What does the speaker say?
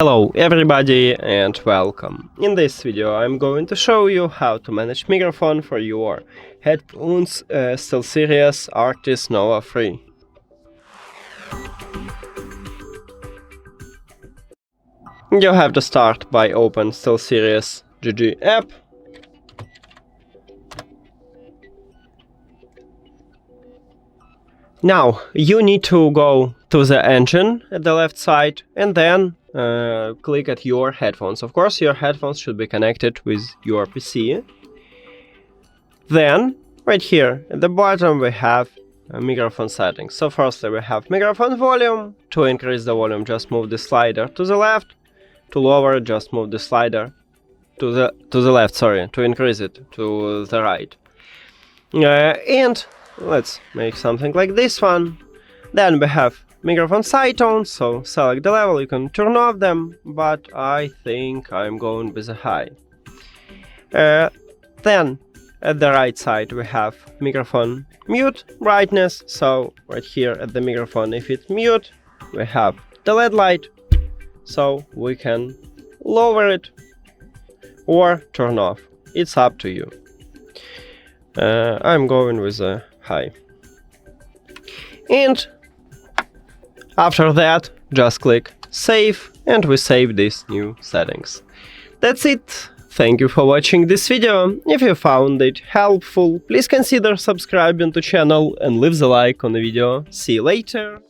Hello everybody and welcome. In this video I'm going to show you how to manage microphone for your headphones STEELSERIES Arctis Nova 3. You have to start by open STEELSERIES GG app. Now you need to go to the engine at the left side and then click at your headphones. Of course, your headphones should be connected with your PC. Then, right here at the bottom, we have microphone settings. So firstly, we have microphone volume. To increase the volume, just move the slider to the left. To lower, just move the slider to the left. Sorry, to increase it to the right. And let's make something like this one. Then we have microphone side tones, so select the level, you can turn off them, but I think I'm going with a high. Then at the right side we have microphone mute brightness, so right here at the microphone, if it's mute, we have the LED light, so we can lower it or turn off. It's up to you. I'm going with a high. And after that, just click Save, and we save these new settings. That's it. Thank you for watching this video. If you found it helpful, please consider subscribing to the channel and leave the like on the video. See you later.